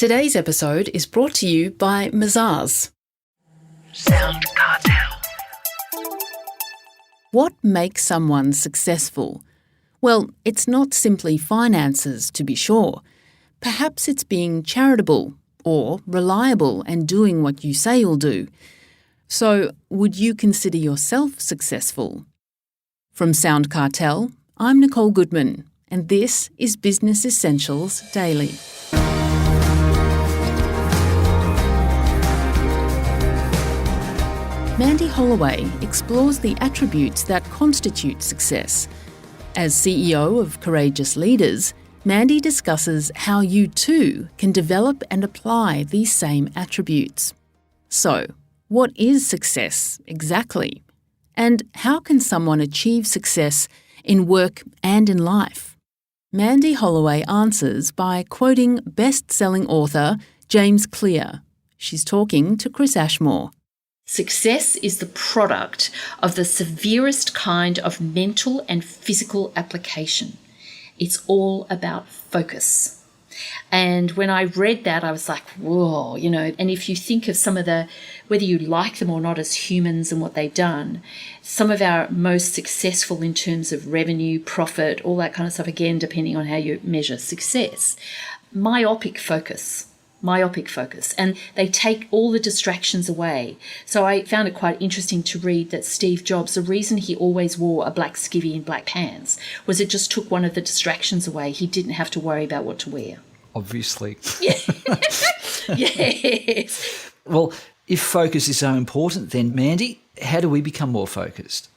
Today's episode is brought to you by Mazars. SoundCartel. What makes someone successful? Well, it's not simply finances, to be sure. Perhaps it's being charitable or reliable and doing what you say you'll do. So, would you consider yourself successful? From SoundCartel, I'm Nicole Goodman, and this is Business Essentials Daily. Mandy Hollway explores the attributes that constitute success. As CEO of Courageous Leaders, Mandy discusses how you too can develop and apply these same attributes. So, what is success exactly? And how can someone achieve success in work and in life? Mandy Hollway answers by quoting best-selling author James Clear. She's talking to Chris Ashmore. Success is the product of the severest kind of mental and physical application. It's all about focus. And when I read that, I was like, whoa, and if you think of some of whether you like them or not as humans and what they've done, some of our most successful in terms of revenue, profit, all that kind of stuff, again, depending on how you measure success, myopic focus, and they take all the distractions away. So I found it quite interesting to read that Steve Jobs, the reason he always wore a black skivvy and black pants was it just took one of the distractions away. He didn't have to worry about what to wear. Obviously. Yes. Well, if focus is so important, then Mandy, how do we become more focused?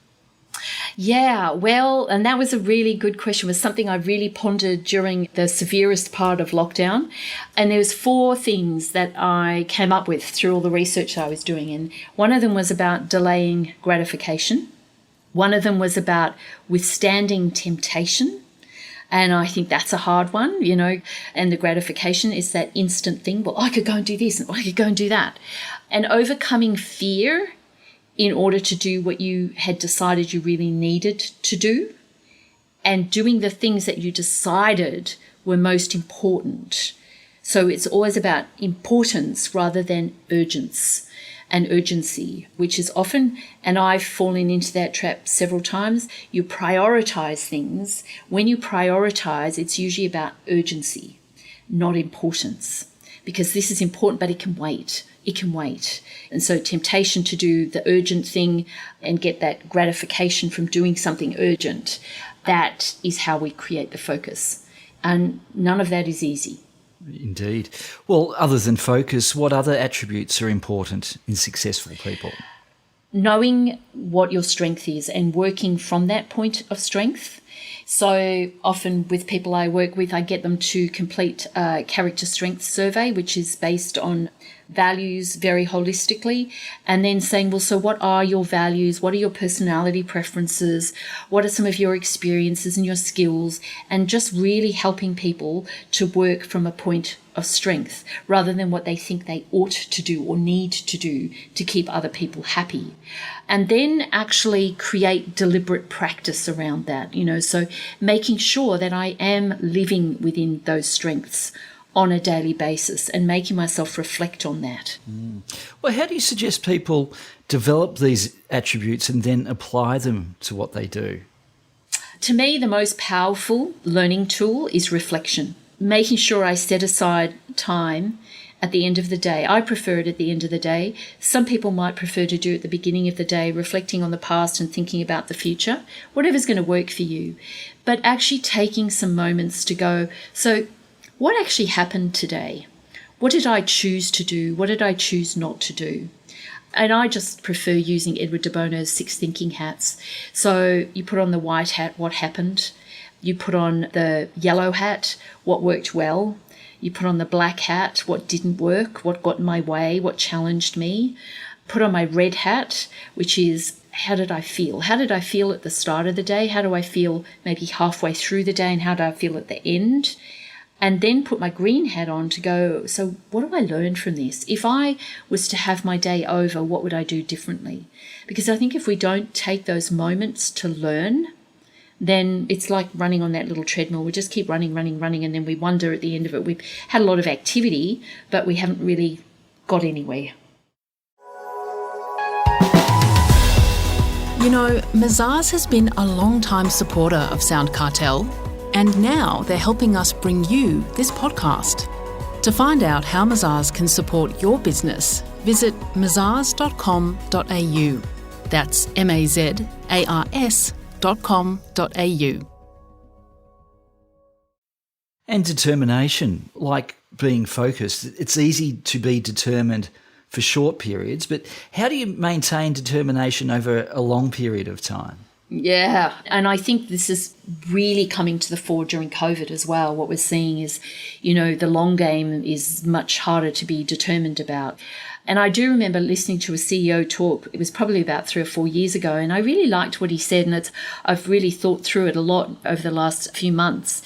Yeah, well, and that was a really good question. It was something I really pondered during the severest part of lockdown. And there was 4 things that I came up with through all the research I was doing. And one of them was about delaying gratification. One of them was about withstanding temptation. And I think that's a hard one, and the gratification is that instant thing. Well, I could go and do this and I could go and do that. And overcoming fear in order to do what you had decided you really needed to do, and doing the things that you decided were most important. So it's always about importance rather than urgency, which is often, and I've fallen into that trap several times, you prioritize things. When you prioritize, it's usually about urgency, not importance, because this is important, but it can wait. And so temptation to do the urgent thing and get that gratification from doing something urgent, that is how we create the focus. And none of that is easy. Indeed. Well, other than focus, what other attributes are important in successful people? Knowing what your strength is and working from that point of strength. So often with people I work with, I get them to complete a character strength survey, which is based on values very holistically, and then saying, well, so what are your values? What are your personality preferences? What are some of your experiences and your skills? And just really helping people to work from a point of strength rather than what they think they ought to do or need to do to keep other people happy. And then actually create deliberate practice around that, so making sure that I am living within those strengths on a daily basis and making myself reflect on that. Well, how do you suggest people develop these attributes and then apply them to what they do? To me, the most powerful learning tool is reflection. Making sure I set aside time at the end of the day. I prefer it at the end of the day. Some people might prefer to do it at the beginning of the day, reflecting on the past and thinking about the future, whatever's going to work for you. But actually taking some moments to go, so what actually happened today? What did I choose to do? What did I choose not to do? And I just prefer using Edward de Bono's 6 thinking hats. So you put on the white hat, what happened? You put on the yellow hat, what worked well? You put on the black hat, what didn't work? What got in my way? What challenged me? Put on my red hat, which is, how did I feel? How did I feel at the start of the day? How do I feel maybe halfway through the day? And how do I feel at the end? And then put my green hat on to go, so what do I learn from this? If I was to have my day over, what would I do differently? Because I think if we don't take those moments to learn, then it's like running on that little treadmill. We just keep running, and then we wonder at the end of it, we've had a lot of activity, but we haven't really got anywhere. You know, Mazars has been a long-time supporter of SoundCartel, and now they're helping us bring you this podcast. To find out how Mazars can support your business, visit mazars.com.au. That's mazars.com.au. And determination, like being focused, it's easy to be determined for short periods, but how do you maintain determination over a long period of time? Yeah, and I think this is really coming to the fore during COVID as well. What we're seeing is, the long game is much harder to be determined about. And I do remember listening to a CEO talk, it was probably about 3 or 4 years ago, and I really liked what he said, and I've really thought through it a lot over the last few months,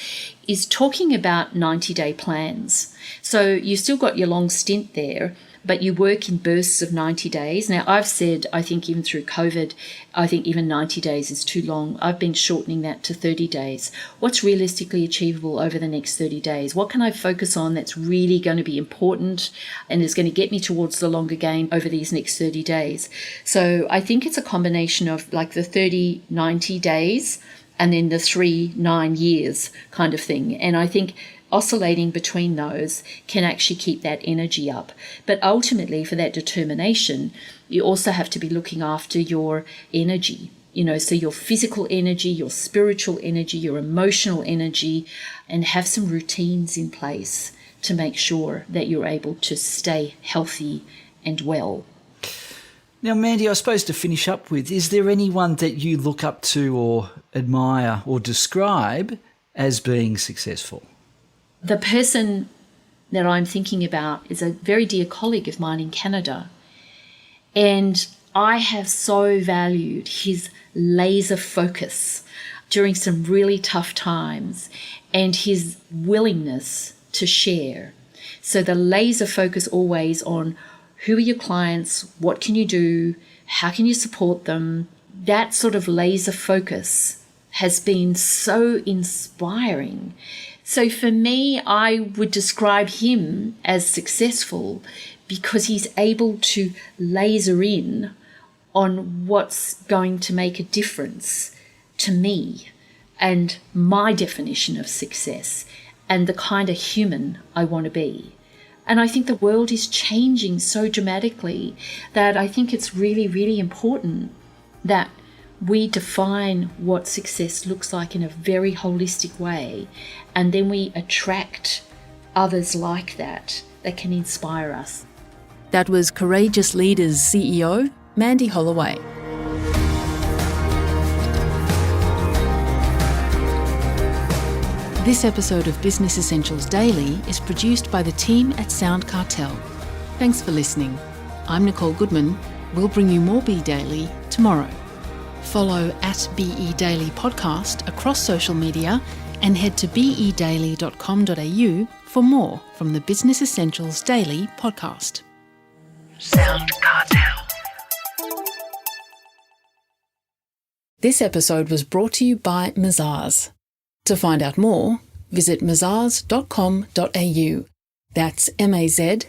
is talking about 90-day plans. So you've still got your long stint there, but you work in bursts of 90 days. Now, I've said, I think even through COVID, I think even 90 days is too long. I've been shortening that to 30 days. What's realistically achievable over the next 30 days? What can I focus on that's really going to be important and is going to get me towards the longer game over these next 30 days? So I think it's a combination of like the 30, 90 days and then the 3, 9 years kind of thing. And I think oscillating between those can actually keep that energy up. But ultimately, for that determination, you also have to be looking after your energy, so your physical energy, your spiritual energy, your emotional energy, and have some routines in place to make sure that you're able to stay healthy and well. Now, Mandy, I suppose to finish up with, is there anyone that you look up to or admire or describe as being successful? The person that I'm thinking about is a very dear colleague of mine in Canada. And I have so valued his laser focus during some really tough times and his willingness to share. So the laser focus always on who are your clients, what can you do, how can you support them? That sort of laser focus has been so inspiring. So for me, I would describe him as successful because he's able to laser in on what's going to make a difference to me and my definition of success and the kind of human I want to be. And I think the world is changing so dramatically that I think it's really, really important that we define what success looks like in a very holistic way, and then we attract others like that can inspire us. That was Courageous Leaders CEO, Mandy Hollway. This episode of Business Essentials Daily is produced by the team at SoundCartel. Thanks for listening. I'm Nicole Goodman. We'll bring you more Be Daily tomorrow. Follow @BE Daily Podcast across social media and head to bedaily.com.au for more from the Business Essentials Daily podcast. SoundCartel. This episode was brought to you by Mazars. To find out more, visit mazars.com.au. That's mazars.com.au.